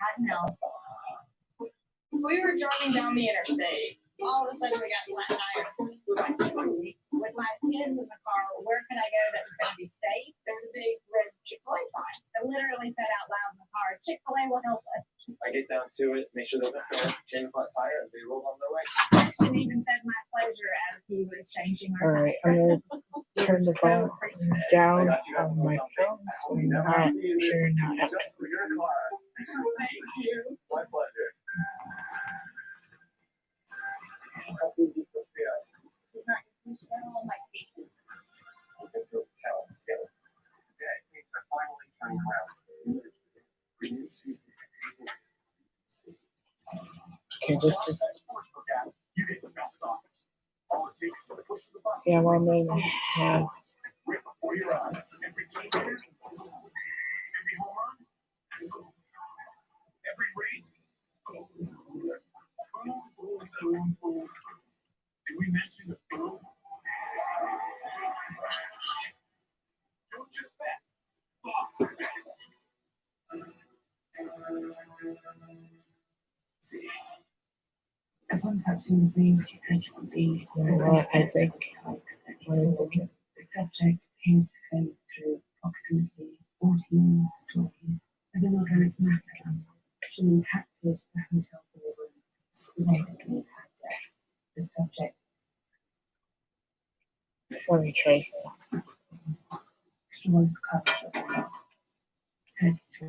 Cottonelle. We were driving down the interstate. All of a sudden, we got flat tires. With my kids in the car, where could I go that was going to be safe? There was a big red Chick-fil-A sign that literally said out loud in the car, Chick-fil-A will help us. I get down to it, make sure they're change flat tire, and they roll on their way. Christian even said my pleasure as he was changing our Alright, I'm going to turn the volume down on my phone so I'm not hearing that echo. Thank you. My pleasure. Okay, this is. Yeah, well, maybe have. Did we mention the food? Don't just bet. Upon touching the brain, she would be. Well, I think. The subject came to face through approximately 14 stories of an organic masculine. She impacted the hotel ballroom, resulting in her death. The subject. Let me trace. She was covered with 33.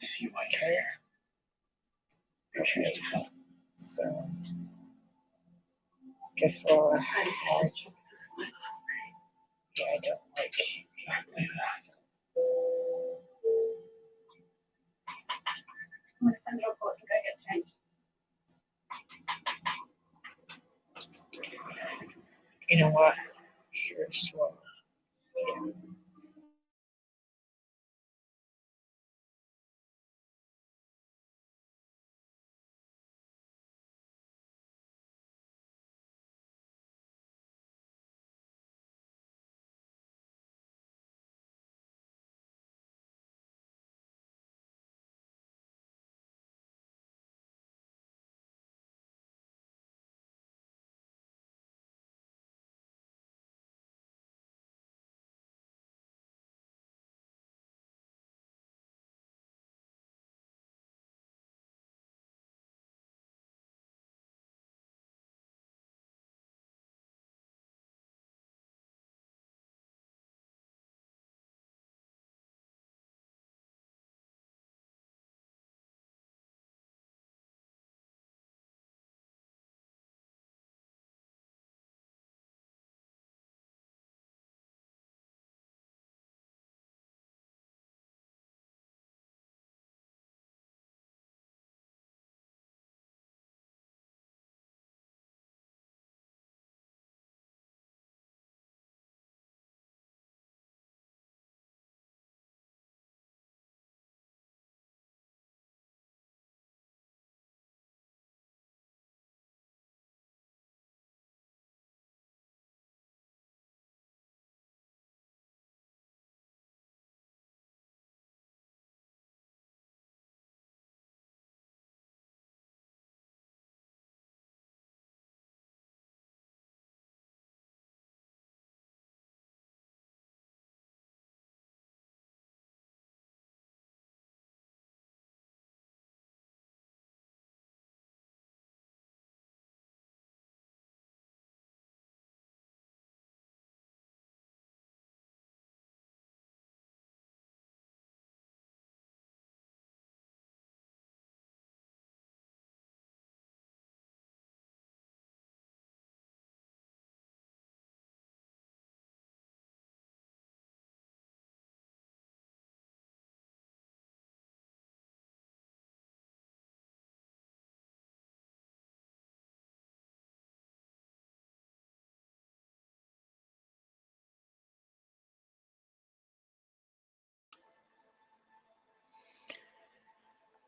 If you might Okay. Okay. So, guess we'll have Yeah, I don't like this. I'm gonna send it over so I get changed. You know what? Here's what. Yeah.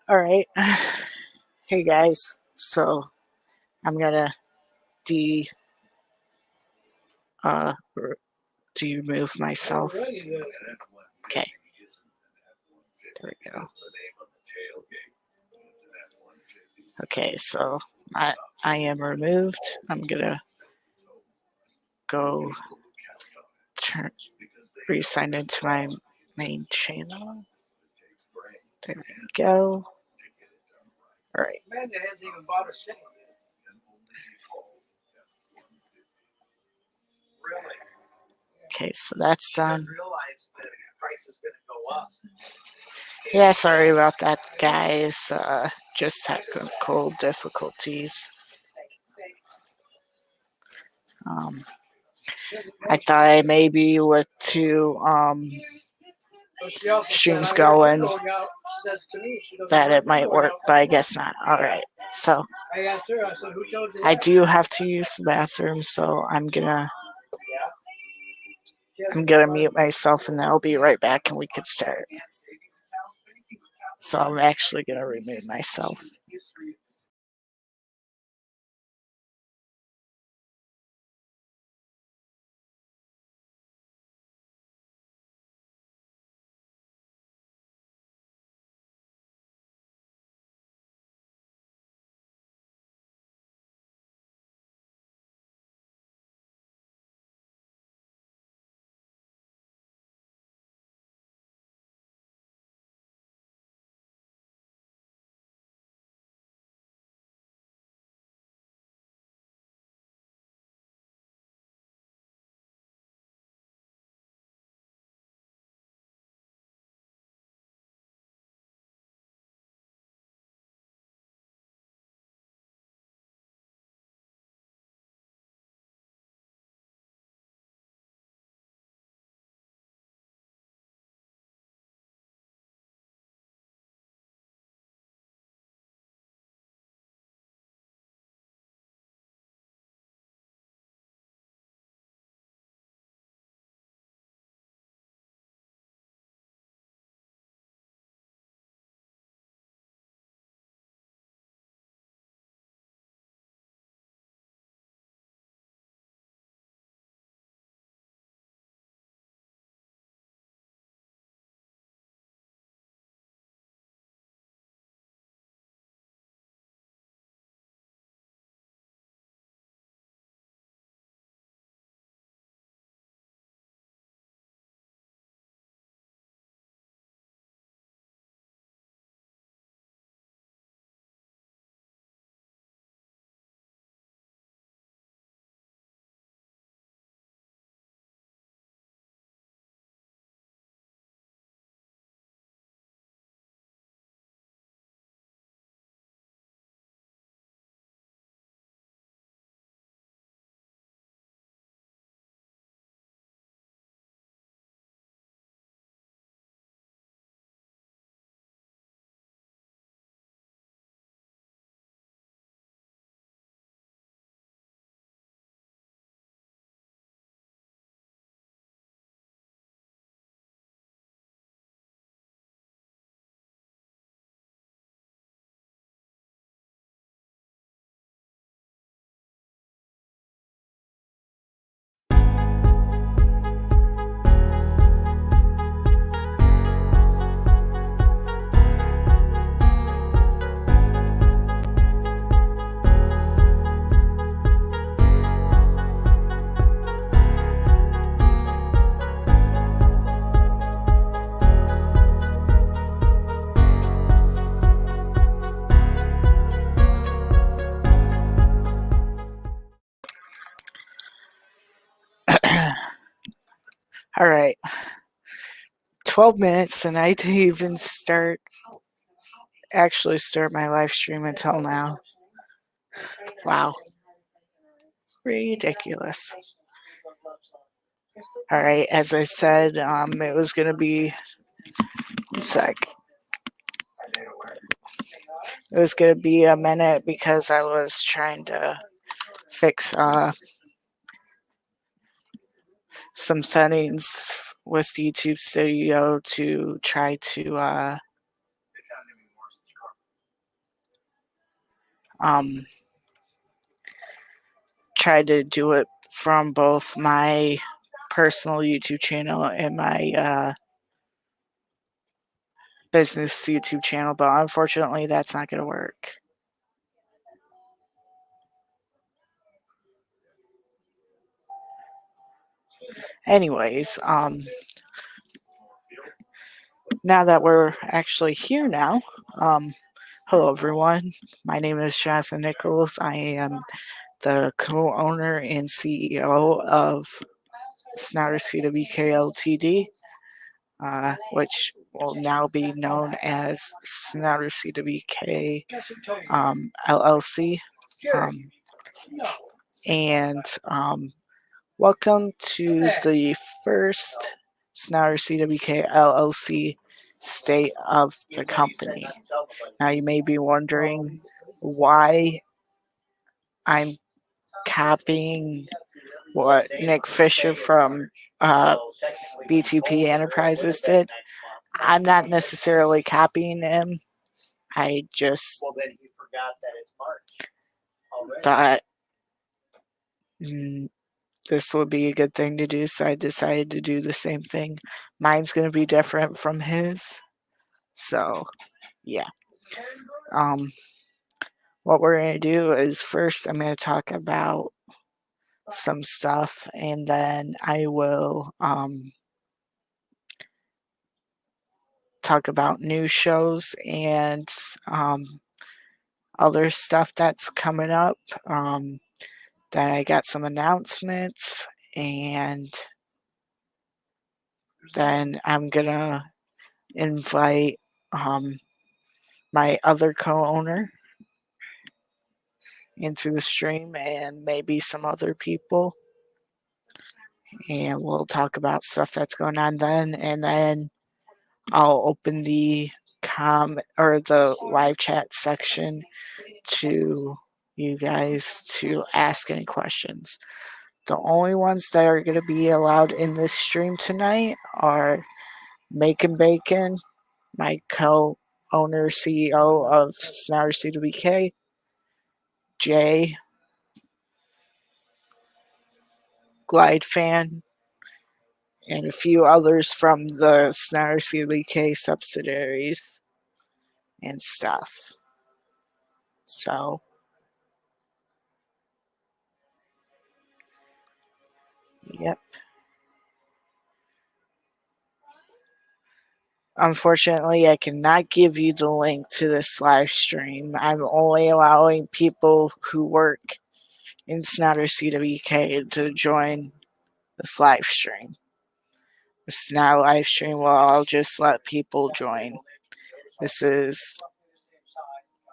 All right. Hey guys. So I'm gonna de uh remove myself. Okay. There we go. Okay, so I am removed. I'm gonna go re-sign into my main channel. There we go. All right. Okay, so that's done. Yeah, sorry about that, guys. Just technical difficulties. I thought I maybe with two streams going that it might work, but I guess not. All right, so I do have to use the bathroom, so I'm gonna mute myself, and then I'll be right back, and we could start. So I'm actually gonna remove myself. All right. 12 minutes, and I didn't even actually start my live stream until now. Wow. Ridiculous. All right, as I said, it was going to be, one sec. It was going to be a minute because I was trying to fix some settings with YouTube Studio to try to try to do it from both my personal YouTube channel and my business YouTube channel, but unfortunately that's not going to work. Anyways, now that we're actually here now, hello everyone. My name is Jonathan Nichols. I am the co-owner and CEO of SnouterCWK Ltd, which will now be known as SnouterCWK LLC. And welcome to the first SnouterCWK LLC state of the company. Now you may be wondering why I'm copying what Nick Fisher from BTP Enterprises did. I'm not necessarily copying him. I just thought this would be a good thing to do, so I decided to do the same thing. Mine's going to be different from his. So, yeah. What we're going to do is first I'm going to talk about some stuff, and then I will talk about new shows and other stuff that's coming up. Then I got some announcements, and then I'm gonna invite my other co-owner into the stream and maybe some other people, and we'll talk about stuff that's going on then, and then I'll open the the live chat section to you guys to ask any questions. The only ones that are going to be allowed in this stream tonight are Making Bacon, my co-owner CEO of SnouterCWK, Jay, Glide Fan, and a few others from the SnouterCWK subsidiaries and stuff. So, yep. Unfortunately, I cannot give you the link to this live stream. I'm only allowing people who work in SnouterCWK to join this live stream. This is not a live stream where I'll just let people join. This is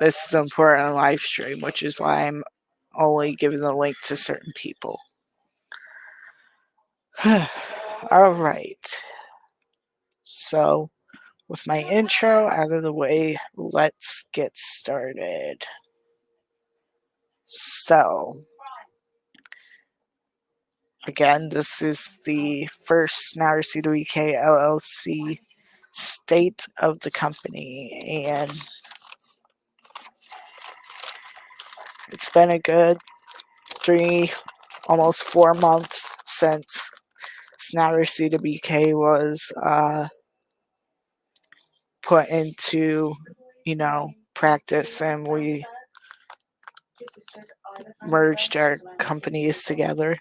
an important live stream, which is why I'm only giving the link to certain people. All right. So, with my intro out of the way, let's get started. So, again, this is the first SnouterCWK LLC state of the company, and it's been a good almost 4 months since SnouterCWK was put into, practice, and we merged our companies together.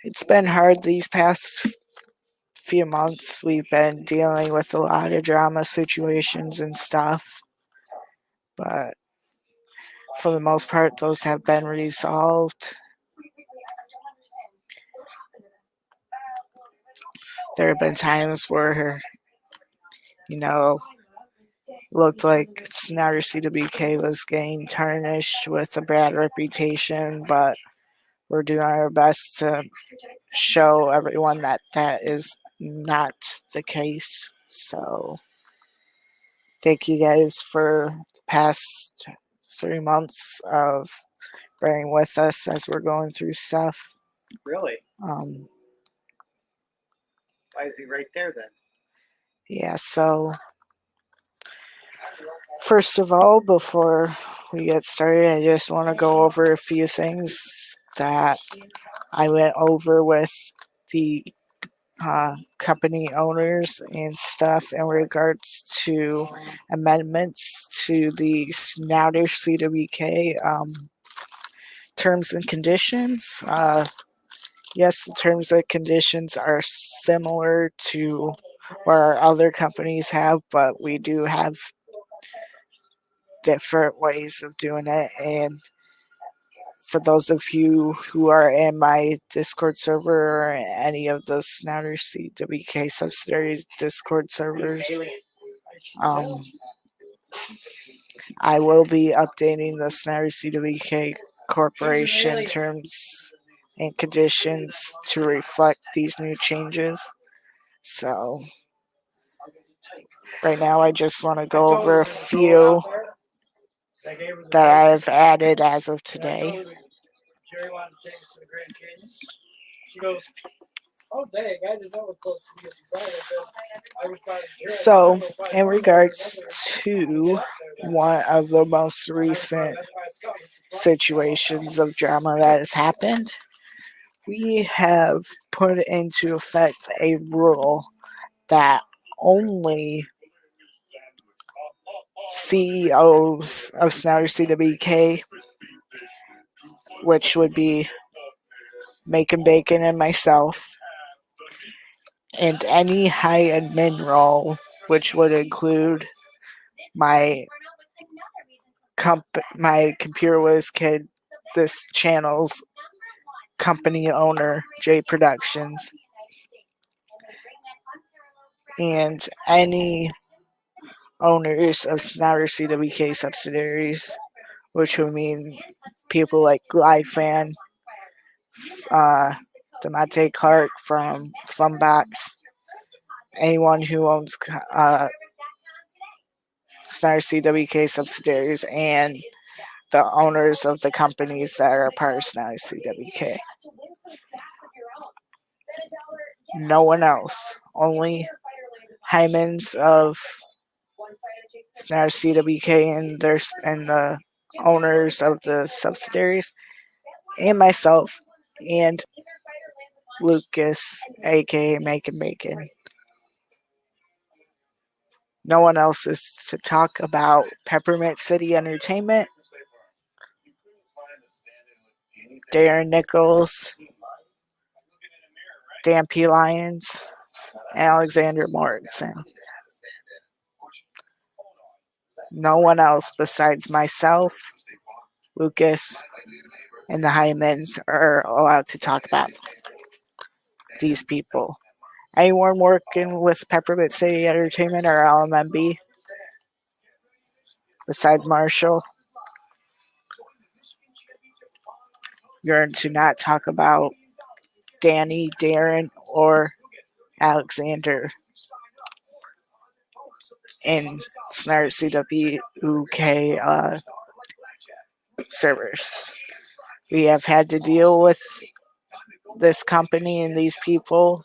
It's been hard these past few months. We've been dealing with a lot of drama situations and stuff, but for the most part, those have been resolved. there have been times where, looked like SnouterCWK was getting tarnished with a bad reputation, but we're doing our best to show everyone that that is not the case. So, thank you guys for the past 3 months of bearing with us as we're going through stuff. Really? Um, Why is he right there then? yeah, so first of all, before we get started, I just want to go over a few things that I went over with the company owners and stuff in regards to amendments to the SnouterCWK terms and conditions. Yes, the terms and conditions are similar to what our other companies have, but we do have different ways of doing it. And for those of you who are in my Discord server or any of the SnouterCWK subsidiary Discord servers, I will be updating the SnouterCWK Corporation terms and conditions to reflect these new changes. So, right now, I just want to go over a few that I've added as of today. Jerry wanted to take us to the Grand Canyon. She goes, oh, dang, I didn't know it was supposed to be decided. So, in regards to one of the most recent situations of drama that has happened, we have put into effect a rule that only CEOs of SnouterCWK, which would be Macon Bacon and myself, and any high admin role, which would include my my Computer Whiz Kid, this channel's company owner, J Productions, and any owners of SnouterCWK subsidiaries, which would mean people like Glyfan, Demonte Clark from Funbox, anyone who owns SnouterCWK subsidiaries, and the owners of the companies that are part of SnouterCWK. No one else. Only Hymens of SnouterCWK and the owners of the subsidiaries, and myself, and Lucas, aka Macon Bacon. No one else is to talk about Peppermint City Entertainment, Darren Nichols, Dan P. Lyons, Alexander Mortensen. No one else besides myself, Lucas, and the Hymens are allowed to talk about these people. Anyone working with Peppermint City Entertainment or LMMB besides Marshall, you're to not talk about Danny, Darren, or Alexander in SnouterCWK servers. We have had to deal with this company and these people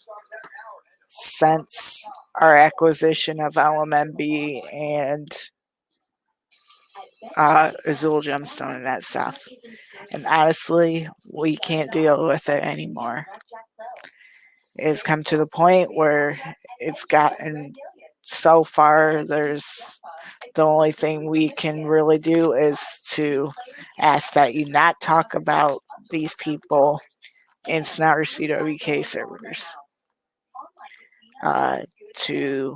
since our acquisition of LMMB and Azul Gemstone and that stuff. And honestly, we can't deal with it anymore. It's come to the point where it's gotten so far, there's the only thing we can really do is to ask that you not talk about these people in SnouterCWK servers to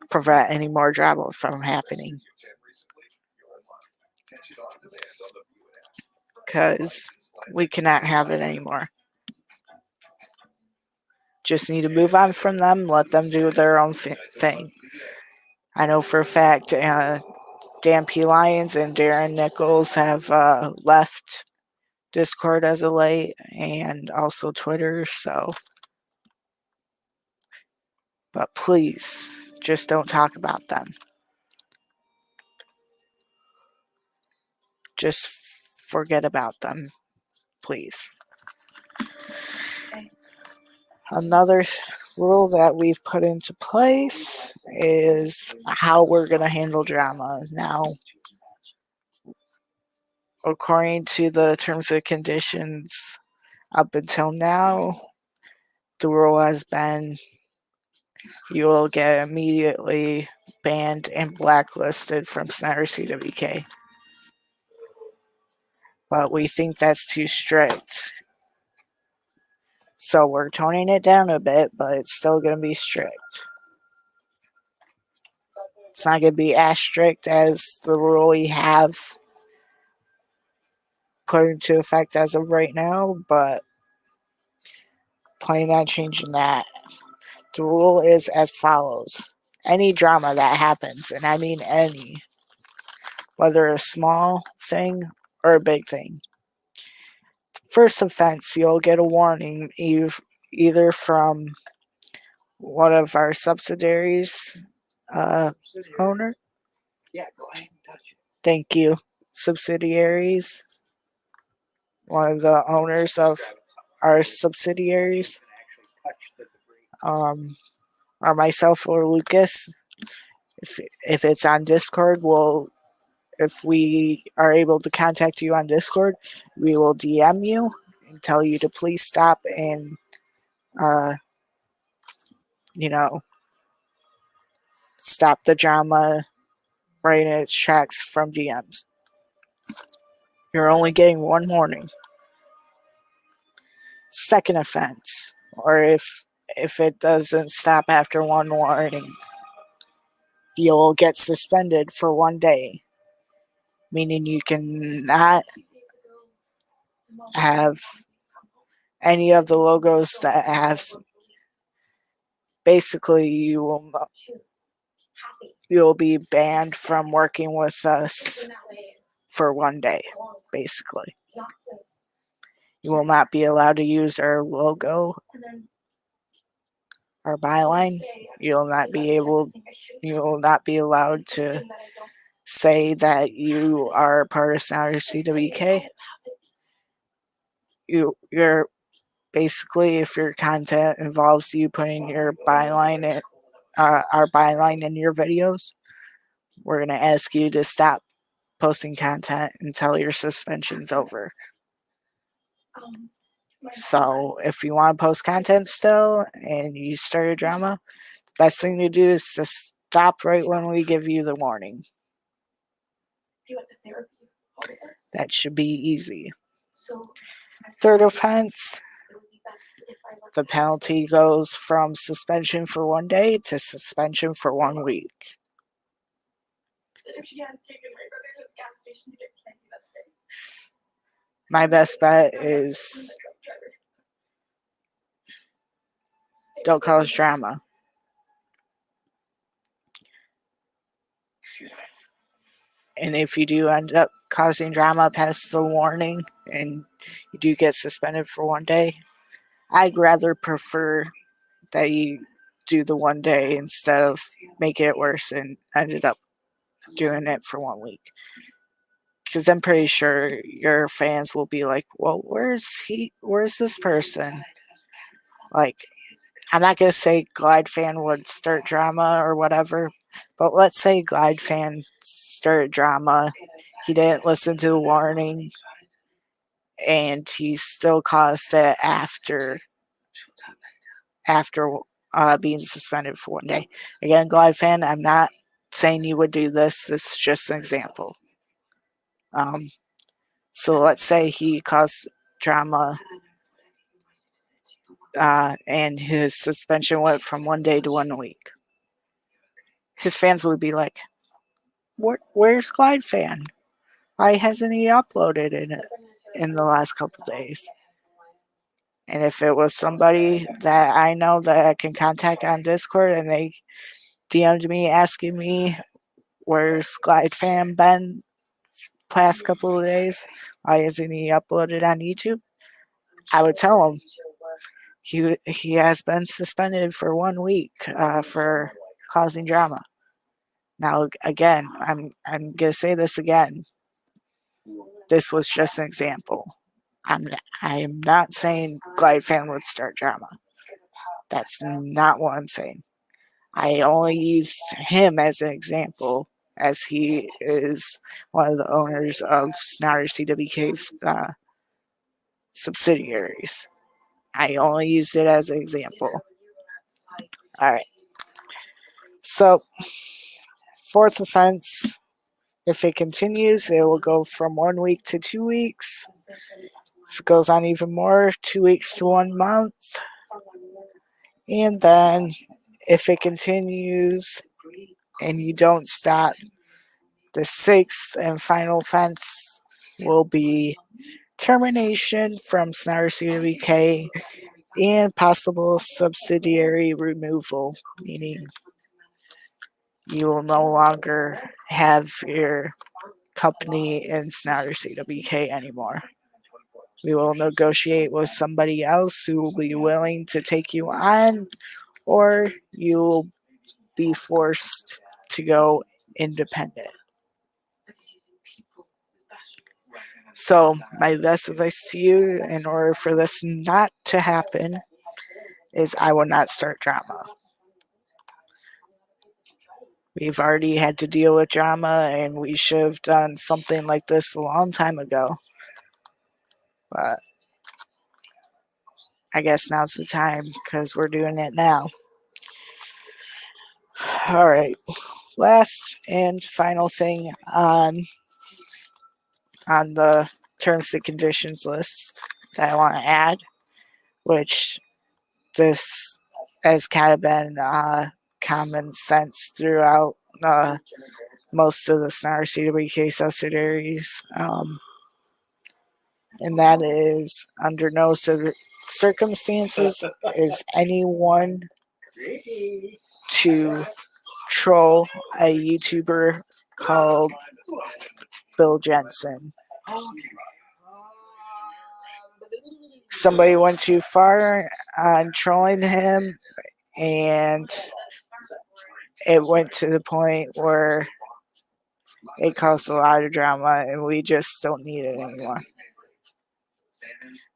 prevent any more drama from happening. Because we cannot have it anymore. just need to move on from them, let them do their own thing. I know for a fact Dan P. Lyons and Darren Nichols have left Discord as of late, and also Twitter, so. But please, just don't talk about them. Just forget about them, please. Another rule that we've put into place is how we're going to handle drama. Now, according to the terms and conditions up until now, the rule has been you will get immediately banned and blacklisted from SnouterCWK. But we think that's too strict. So we're toning it down a bit, but it's still going to be strict. It's not going to be as strict as the rule we have put into effect as of right now, but planning on changing that. The rule is as follows. Any drama that happens, and I mean any, whether a small thing or a big thing, first offense, you'll get a warning either from one of our subsidiaries owner. Yeah, go ahead and touch it. Thank you. Subsidiaries. One of the owners of our subsidiaries. Or myself or Lucas. If it's on Discord, if we are able to contact you on Discord, we will DM you and tell you to please stop and stop the drama right in its tracks from DMs. You're only getting one warning. Second offense, or if it doesn't stop after one warning, you'll get suspended for 1 day, meaning you cannot have any of the logos that have. Basically, you'll be banned from working with us for 1 day, basically. You will not be allowed to use our logo, our byline. You will not be allowed to say that you are part of SnouterCWK. You're basically, if your content involves you putting your byline in, our byline in your videos, we're going to ask you to stop posting content until your suspension's over. So if you want to post content still and you start a drama, the best thing to do is to stop right when we give you the warning. That should be easy. Third offense, the penalty goes from suspension for 1 day to suspension for 1 week. My best bet is don't cause drama. And if you do end up causing drama past the warning and you do get suspended for 1 day, I'd rather prefer that you do the 1 day instead of making it worse and ended up doing it for 1 week. Because I'm pretty sure your fans will be like, well, where's this person? Like, I'm not going to say Glide Fan would start drama or whatever, but let's say Glide Fan started drama. He didn't listen to the warning, and he still caused it after being suspended for 1 day. Again, Glide Fan, I'm not saying you would do this. This is just an example. So let's say he caused drama and his suspension went from 1 day to 1 week. His fans would be like, where's Glide Fan? Why hasn't he uploaded in the last couple days? And if it was somebody that I know that I can contact on Discord and they DM'd me asking me where's Glide Fam been past couple of days, why isn't he uploaded on YouTube? I would tell him he has been suspended for 1 week for causing drama. Now again, I'm gonna say this again. This was just an example. I am not saying Glide Fan would start drama. That's not what I'm saying. I only used him as an example, as he is one of the owners of SnouterCWK's subsidiaries. I only used it as an example. All right. So, fourth offense, if it continues, it will go from 1 week to 2 weeks. If it goes on even more, 2 weeks to 1 month. And then if it continues and you don't stop, the sixth and final offense will be termination from SnouterCWK and possible subsidiary removal, meaning you will no longer have your company in SnouterCWK anymore. We will negotiate with somebody else who will be willing to take you on, or you will be forced to go independent. So, my best advice to you, in order for this not to happen, is I will not start drama. We've already had to deal with drama, and we should have done something like this a long time ago. But I guess now's the time because we're doing it now. All right. Last and final thing on the terms and conditions list that I want to add, which this has kind of been common sense throughout most of the SnouterCWK subsidiaries, and that is under no circumstances is anyone to troll a YouTuber called Bill Jensen. Somebody went too far on trolling him, and it went to the point where it caused a lot of drama, and we just don't need it anymore.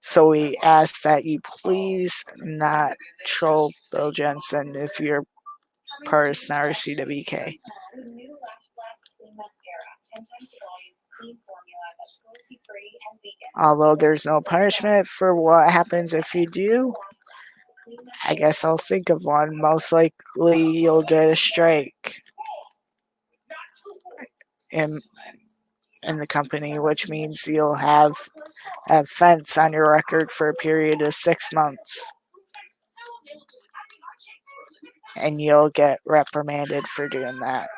So we ask that you please not troll Bill Jensen if you're part of SnouterCWK. Although there's no punishment for what happens if you do, I guess I'll think of one. Most likely you'll get a strike in the company, which means you'll have an offense on your record for a period of 6 months. And you'll get reprimanded for doing that.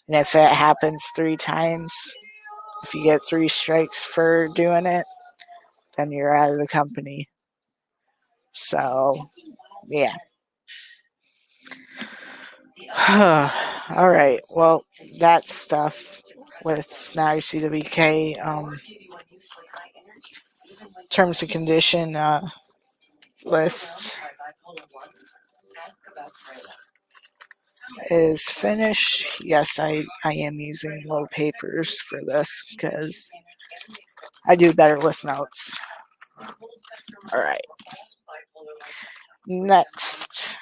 And if it happens 3 times, if you get 3 strikes for doing it, then you're out of the company. So, yeah. All right. Well, that stuff with SnouterCWK terms and condition list is finished. Yes, I am using low papers for this because I do better with notes. All right. Next,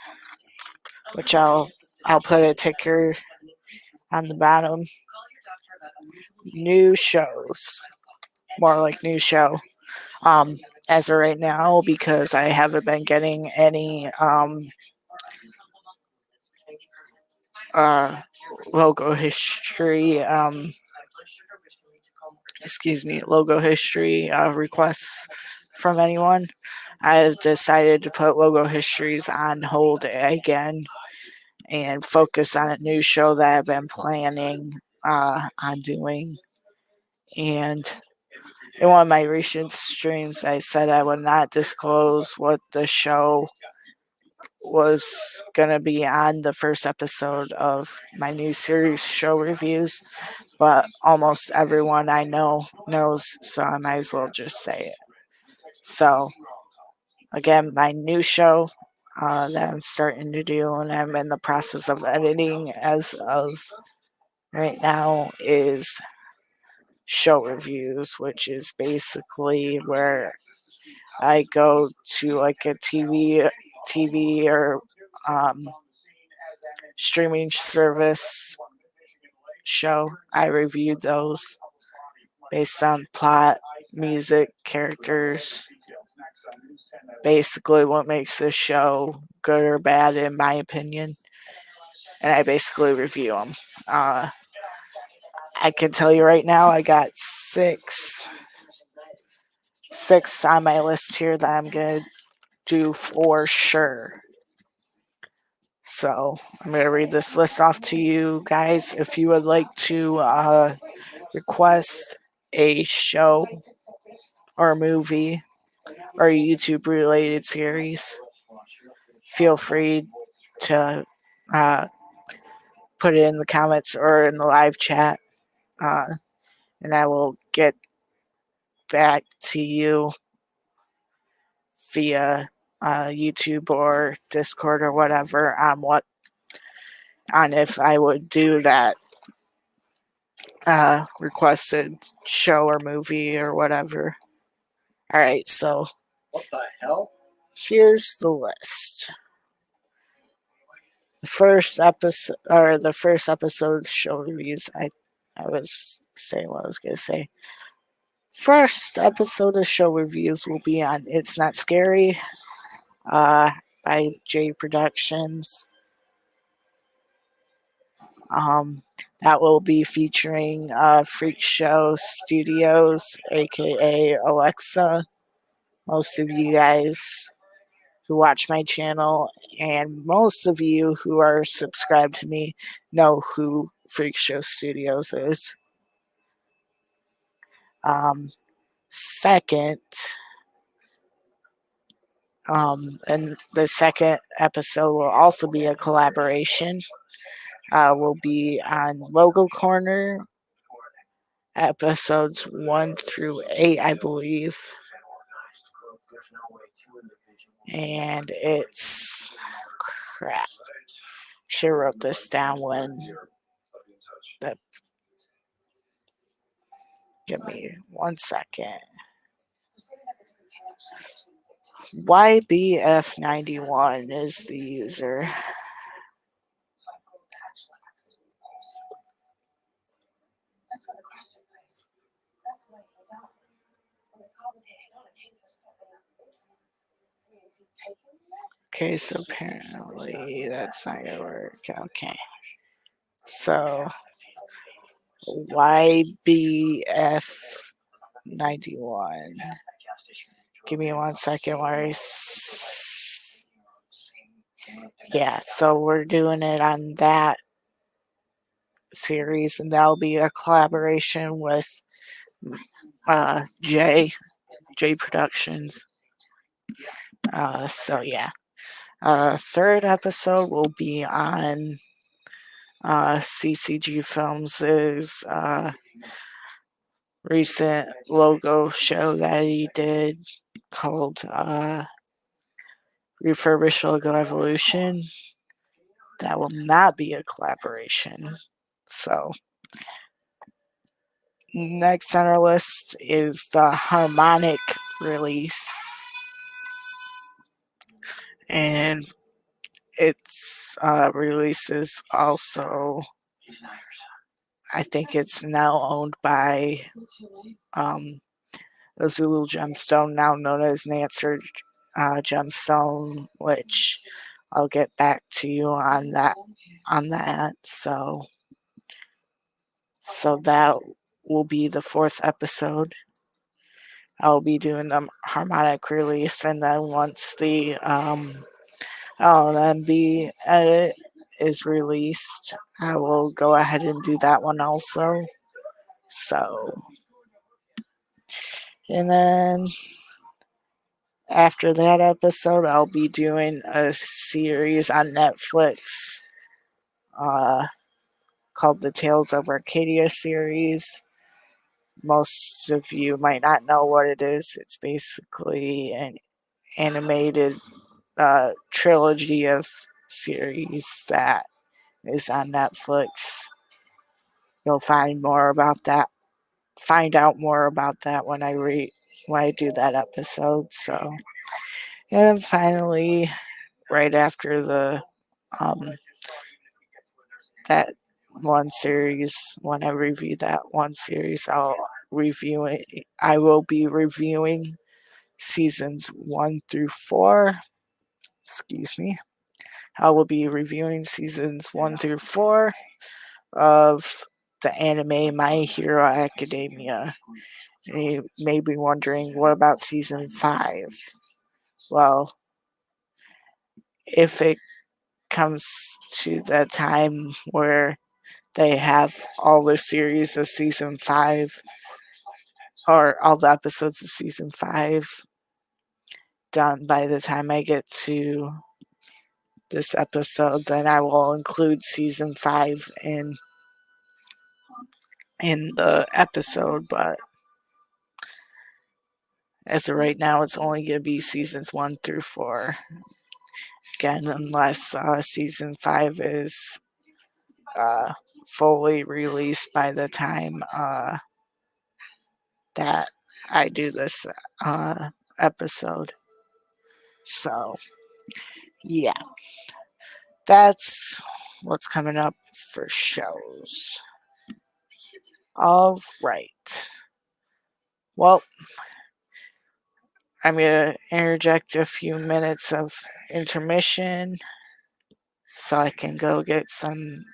which I'll put a ticker on the bottom. New shows. More like new show. As of right now, because I haven't been getting any logo history logo history requests from anyone. I've decided to put logo histories on hold again and focus on a new show that I've been planning on doing. And in one of my recent streams, I said I would not disclose what the show was gonna be on the first episode of my new series show reviews, but almost everyone I know knows, so I might as well just say it. So, again, my new show that I'm starting to do and I'm in the process of editing as of right now is show reviews, which is basically where I go to like a TV or streaming service show. I review those based on plot, music, characters, basically what makes this show good or bad in my opinion, and I basically review them. I can tell you right now, I got six on my list here that I'm gonna do for sure. So I'm going to read this list off to you guys. If you would like to request a show or a movie or a YouTube related series, feel free to put it in the comments or in the live chat, and I will get back to you via YouTube or Discord or whatever on if I would do that requested show or movie or whatever. All right, so What the hell? here's the list. The first episode of show reviews. I was saying what I was gonna say. First episode of show reviews will be on It's Not Scary by J Productions. That will be featuring Freak Show Studios, aka Alexa. Most of you guys who watch my channel and most of you who are subscribed to me know who Freak Show Studios is. Second, and the second episode will also be a collaboration. Will be on Logo Corner, episodes 1 through 8, I believe. And it's crap. Should have wrote this down when the. Give me 1 second. YBF91 is the user. Okay, so apparently that's not gonna work. Okay. So YBF91. Give me 1 second while yeah, so we're doing it on that series, and that'll be a collaboration with J Productions. So yeah. Third episode will be on CCG Films' recent logo show that he did called Refurbished Logo Evolution. That will not be a collaboration. So next on our list is the Harmonic release. And its release is also, I think it's now owned by Zulu Gemstone, now known as Nancer Gemstone, which I'll get back to you on that. So that will be the fourth episode. I'll be doing the Harmonic release, and then once the LMB edit is released, I will go ahead and do that one also. So And then after that episode, I'll be doing a series on Netflix called the Tales of Arcadia series. Most of you might not know what it is. It's basically an animated trilogy of series that is on Netflix. You'll find more about that. Find out more about that when I do that episode. So, and finally, right after the that one series, when I review that one series, I will be reviewing seasons 1 through 4. Excuse me. I will be reviewing seasons 1 through 4 of the anime My Hero Academia. And you may be wondering, what about season 5? Well, if it comes to the time where they have all the series of season 5, or all the episodes of season 5 done by the time I get to this episode, then I will include season 5 in the episode. But as of right now, it's only going to be seasons 1 through 4. Again, unless season 5 is fully released by the time that I do this episode. So, yeah. That's what's coming up for shows. All right. Well, I'm going to interject a few minutes of intermission so I can go get something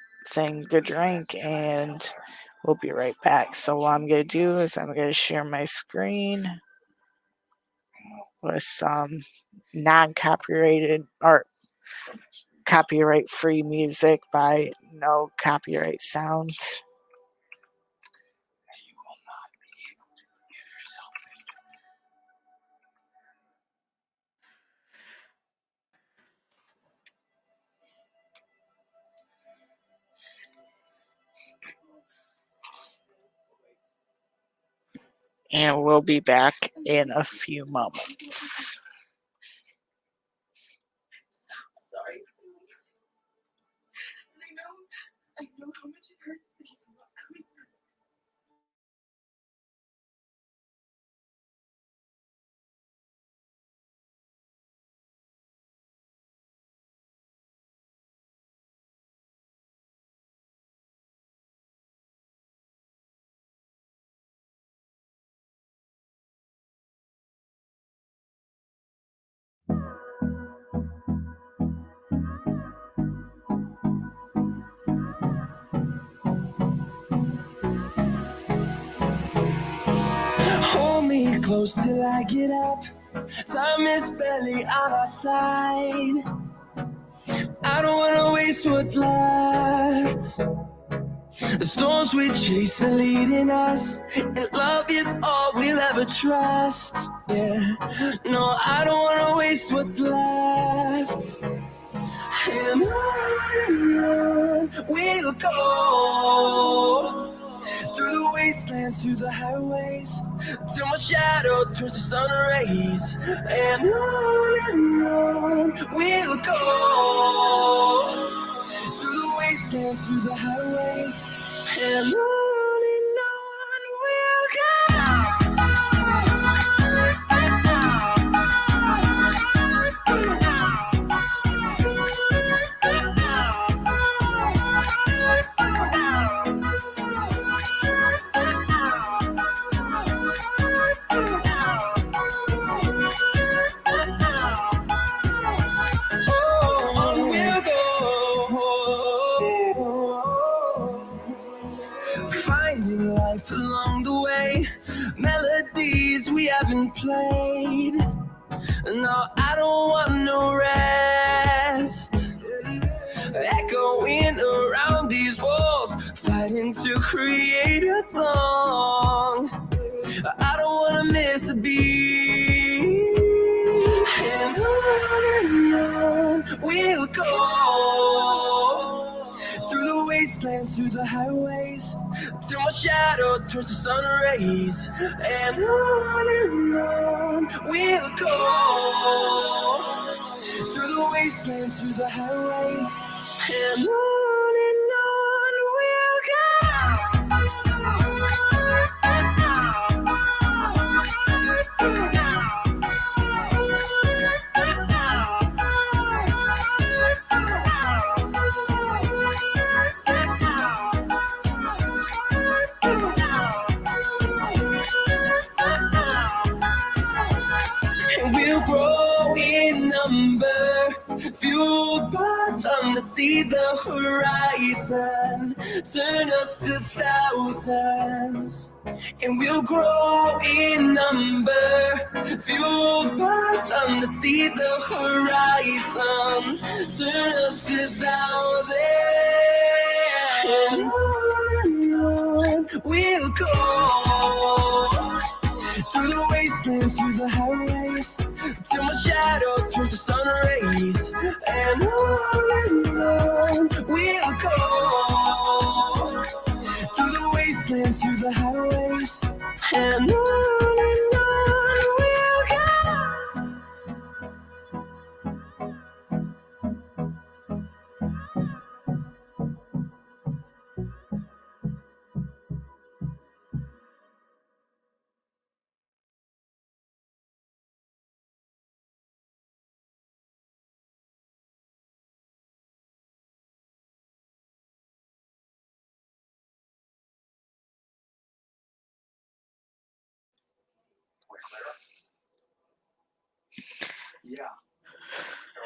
to drink, and we'll be right back. So what I'm going to do is I'm going to share my screen with some non-copyrighted or copyright-free music by No Copyright Sounds. And we'll be back in a few moments. Sorry. I know how much it hurts, but it's not coming. Hold me close till I get up. Time is barely on our side. I don't wanna waste what's left. The storms we chase are leading us, and love is all we'll ever trust. Yeah, no, I don't wanna waste what's left. And on we'll go, through the wastelands, through the highways, till my shadow turns to sun rays. And on we'll go, through the wastelands, through the highways, and on we'll go. Finding life along the way, melodies we haven't played. No, I don't want no rest. Echoing around these walls, fighting to create a song. I don't wanna meant to be. And on we'll go through the wastelands, through the highways, till my shadow turns to sun rays. And on we'll go through the wastelands, through the highways, and on we'll go. And we'll grow in number, fueled by them to see the horizon, turn us to thousands. And we'll grow in number, fueled by them to see the horizon, turn us to thousands. And on we'll go through the wastelands, through the highways, till my shadow turns to sun rays. And on we'll go through the wastelands, through the highways, and on we'll go.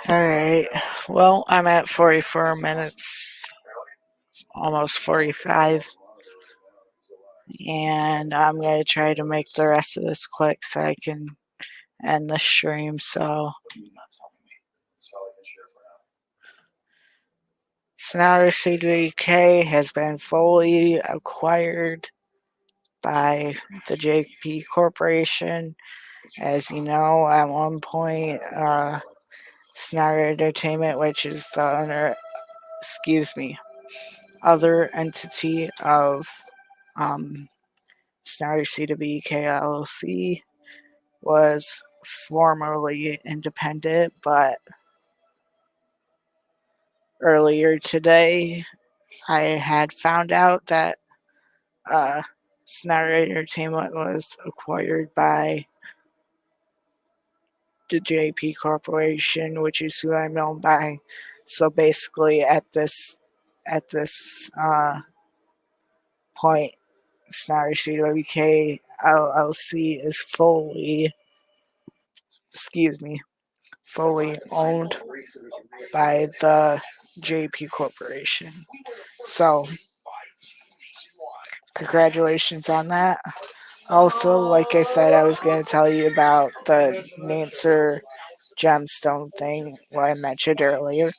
Alright, well, I'm at 44 minutes, almost 45, and I'm going to try to make the rest of this quick so I can end the stream. So, SnouterCWK has been fully acquired by the JP Corporation. As you know, at one point, Snouter Entertainment, which is the other entity of SnouterCWK LLC, was formerly independent, but earlier today I had found out that Snouter Entertainment was acquired by the JP Corporation, which is who I'm known by. So basically, at this point, SnouterCWK LLC is fully owned by the JP Corporation. So, congratulations on that. Also, like I said, I was going to tell you about the Nancer gemstone thing, what I mentioned earlier.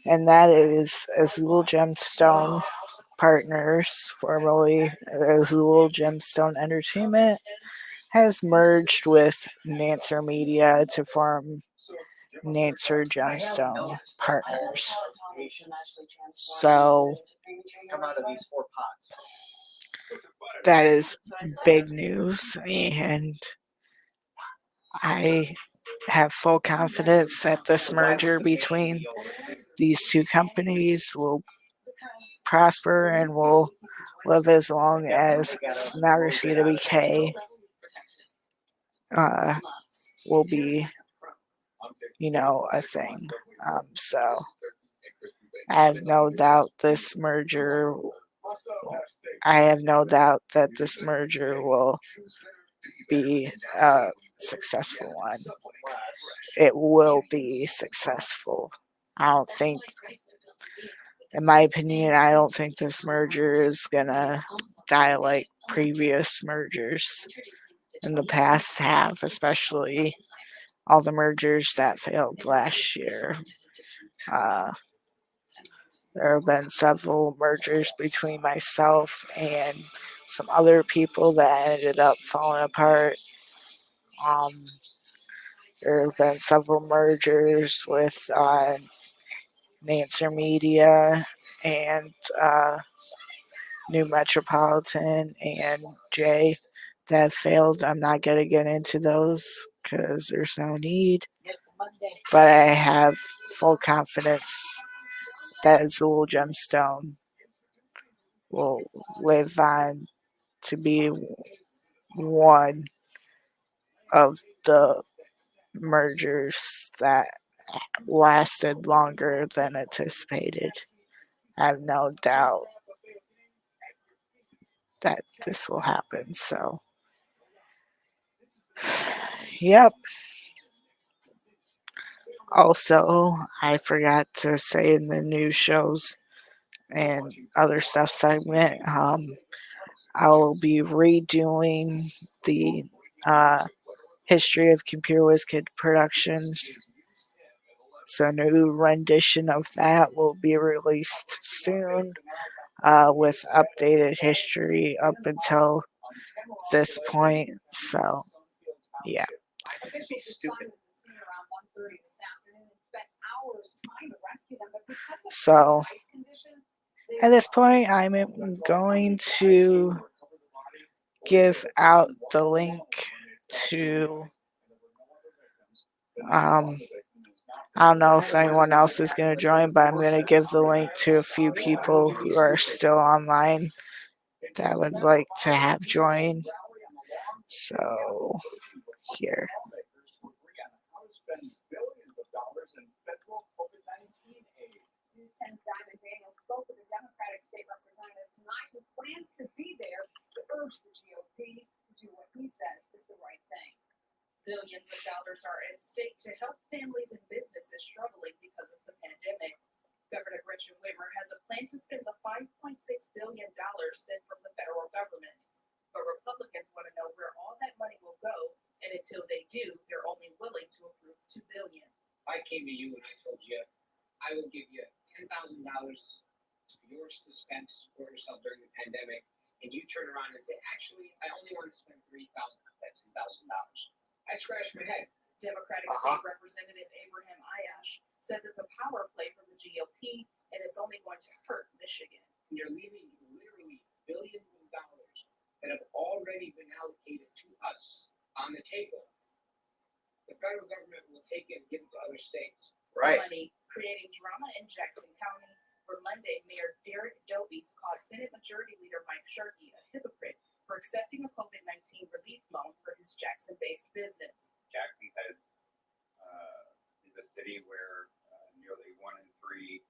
And that is Azul Gemstone Partners, formerly Azul Gemstone Entertainment, has merged with Nancer Media to form Nancer Gemstone Partners. So that is big news, and I have full confidence that this merger between these two companies will prosper and will live as long as SnouterCWK will be, a thing. So I have no doubt that this merger will be a successful one. It will be successful. In my opinion, I don't think this merger is gonna die like previous mergers in the past have, especially all the mergers that failed last year. There have been several mergers between myself and some other people that ended up falling apart. There have been several mergers with Nancer Media and New Metropolitan and Jay that have failed. I'm not going to get into those because there's no need. But I have full confidence that Azul Gemstone will live on to be one of the mergers that lasted longer than anticipated. I have no doubt that this will happen. So, yep. Also, I forgot to say in the news shows and other stuff segment, I will be redoing the history of Computer Whiz Kid Productions. So, a new rendition of that will be released soon with updated history up until this point. So, yeah. So, at this point, I'm going to give out the link to. I don't know if anyone else is going to join, but I'm going to give the link to a few people who are still online that I would like to have join. So, here. News 10's Diamond Daniels spoke with a Democratic state representative tonight who plans to be there to urge the GOP to do what he says is the right thing. Billions of dollars are at stake to help families and businesses struggling because of the pandemic. Governor Gretchen Whitmer has a plan to spend the $5.6 billion sent from the federal government. But Republicans want to know where all that money will go, and until they do, they're only willing to approve $2 billion. I came to you and I told you I will give you $10,000 yours to spend to support yourself during the pandemic, and you turn around and say, actually, I only want to spend $3,000 of that $10,000. I scratched my head. Democratic State Representative Abraham Ayash says it's a power play from the GOP, and it's only going to hurt Michigan. You're leaving literally billions of dollars that have already been allocated to us on the table. The federal government will take it and give it to other states. Money creating drama in Jackson County, where Monday Mayor Derek Dobies called Senate Majority Leader Mike Sharkey a hypocrite for accepting a COVID-19 relief loan for his Jackson-based business. Jackson is a city where nearly 1 in 3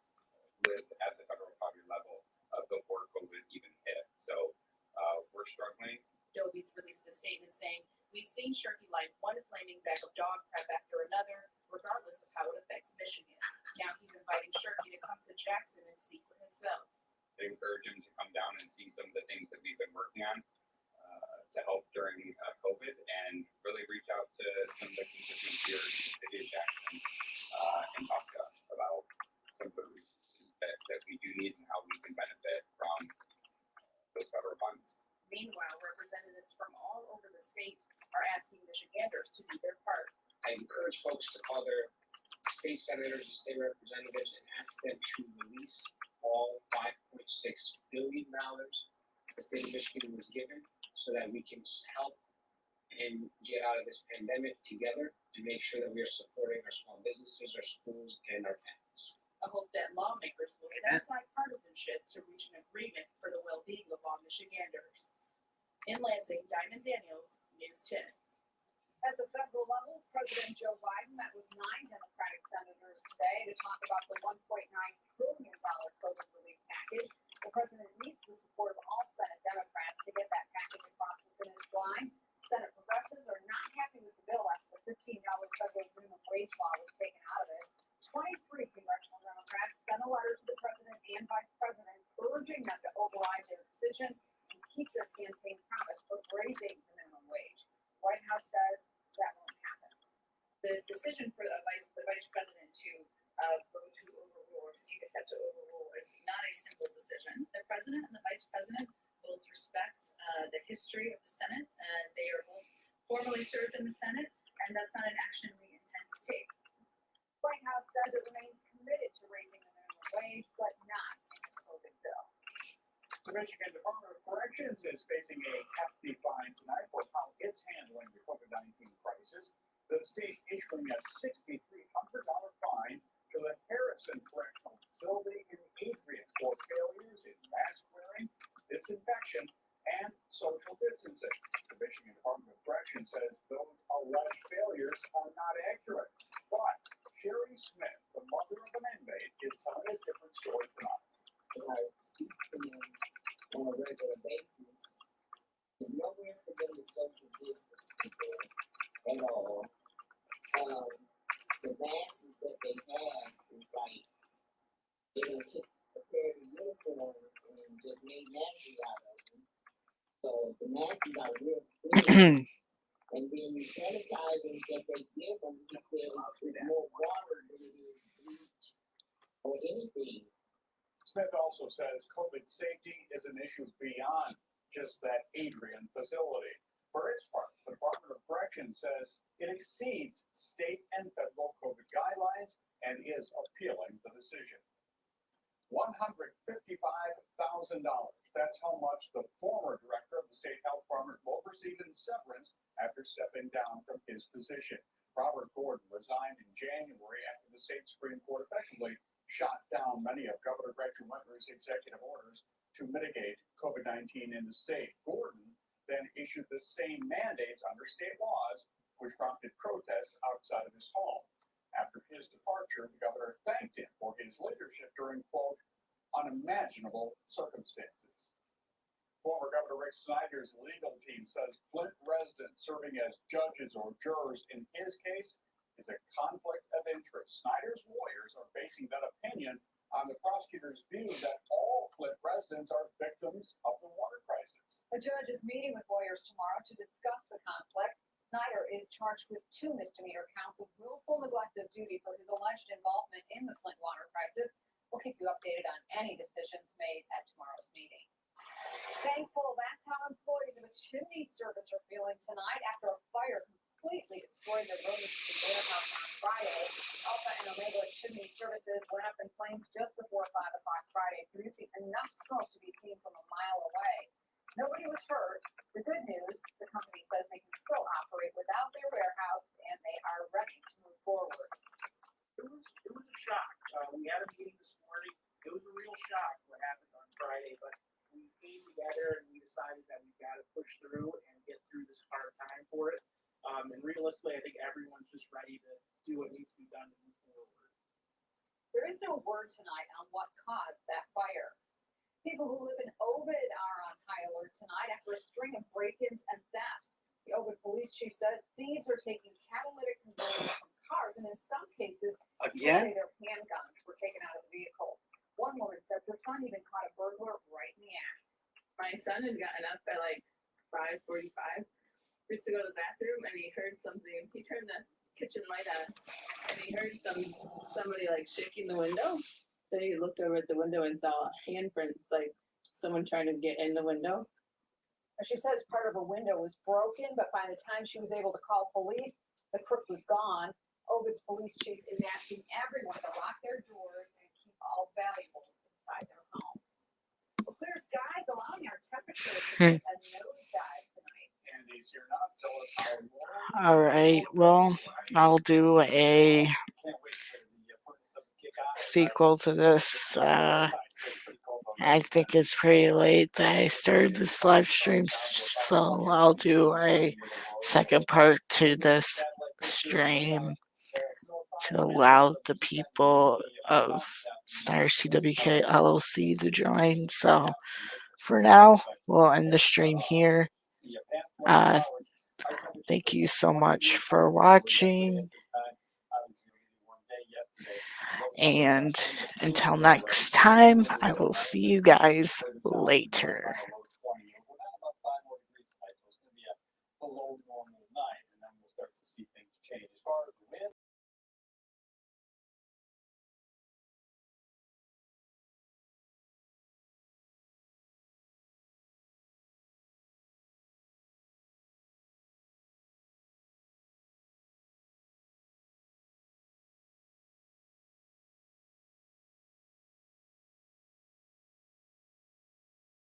live at the federal poverty level before COVID even hit. So we're struggling. Dobies released a statement saying, "We've seen Sharkey light one flaming bag of dog crap after another, regardless of how it affects Michigan." Now he's inviting Sharkey to come to Jackson and see for himself. I encourage him to come down and see some of the things that we've been working on to help during COVID, and really reach out to some of the constituents here in the city of Jackson and talk to us about some of the resources that we do need and how we can benefit from those federal funds. Meanwhile, representatives from all over the state are asking Michiganders to do their part. I encourage folks to call their state senators and state representatives and ask them to release all $5.6 billion the state of Michigan was given, so that we can help and get out of this pandemic together and make sure that we are supporting our small businesses, our schools, and our towns. I hope that lawmakers will set aside partisanship to reach an agreement for the well-being of all Michiganders. In Lansing, Diamond Daniels, News 10. At the federal level, President Joe Biden met with 9 Democratic senators today to talk about the $1.9 trillion COVID relief package. The president needs the support of all Senate Democrats to get that package across the finish line. Senate progressives are not happy with the bill after the $15 federal minimum wage law was taken out of it. 23 congressional Democrats sent a letter to the president and vice president urging them to override their decision and keep their campaign promise of raising the minimum wage. White House says that won't happen. The decision for the vice president to vote to overrule or to take a step to overrule is not a simple decision. The president and the vice president both respect the history of the Senate, and they are both formerly served in the Senate, and that's not an action we intend to take. White House says it remains committed to raising the minimum wage, but not in the COVID bill. The Michigan Department of Corrections is facing a hefty fine tonight for how it's handling the COVID-19 crisis. The state issuing a $6,300 fine to the Harrison Correctional Facility in Adrian for failures in mask wearing, disinfection, and social distancing. The Michigan Department of Corrections says those alleged failures are not accurate. But Sherry Smith, the mother of an inmate, is telling a different story tonight. I speak to them on a regular basis. There's nowhere for them to social distance people at all. The masks that they have is like they done took a pair of uniforms and just made masks out of them. So the masks are real clean. And then the sanitizers that they give them because it's more water than it is bleach or anything. Smith also says COVID safety is an issue beyond just that Adrian facility. For its part, the Department of Corrections says it exceeds state and federal COVID guidelines and is appealing the decision. $155,000. That's how much the former director of the state health department will receive in severance after stepping down from his position. Robert Gordon resigned in January after the state Supreme Court effectively shot down many of Governor Gretchen Whitmer's executive orders to mitigate COVID-19 in the state. Gordon then issued the same mandates under state laws, which prompted protests outside of his home. After his departure, the governor thanked him for his leadership during, quote, unimaginable circumstances. Former Governor Rick Snyder's legal team says Flint residents serving as judges or jurors in his case is a conflict of interest. Snyder's lawyers are basing that opinion on the prosecutor's view that all Flint residents are victims of the water crisis. The judge is meeting with lawyers tomorrow to discuss the conflict. Snyder is charged with 2 misdemeanor counts of willful neglect of duty for his alleged involvement in the Flint water crisis. We'll keep you updated on any decisions made at tomorrow's meeting. Thankful that's how employees of a chimney service are feeling tonight after a fire completely destroyed their rodents in their house on Friday. Alpha and Omega Chimney Services went up in flames just before 5 o'clock Friday, producing enough smoke to be seen from a mile away. Nobody was hurt. The good news, the company says they can still operate without their warehouse and they are ready to move forward. It was a shock. We had a meeting this morning. It was a real shock what happened on Friday, but we came together and we decided that we've got to push through and get through this hard time for it. And realistically, I think everyone's just ready to do what needs to be done to move forward. There is no word tonight on what caused that fire. People who live in Ovid are on high alert tonight after a string of break-ins and thefts. The Ovid police chief says thieves are taking catalytic converters from cars, and in some cases, Again? their handguns were taken out of the vehicles. One woman said her son even caught a burglar right in the act. My son had gotten up at like 5:45 just to go to the bathroom, and he heard something. He turned the kitchen light on, and he heard somebody like shaking the window. Then he looked over at the window and saw handprints, like someone trying to get in the window. She says part of her window was broken, but by the time she was able to call police, the crook was gone. Ovid's police chief is asking everyone to lock their doors and keep all valuables inside their home. Well, clear skies allowing our temperature to hit a nosedive tonight. Andy's here now. Tell us how more. All right. Well, I'll do a sequel to this. I think it's pretty late that I started this live stream, so I'll do a second part to this stream to allow the people of SnouterCWK LLC to join. So for now, we'll end the stream here. Thank you so much for watching. And until next time, I will see you guys later.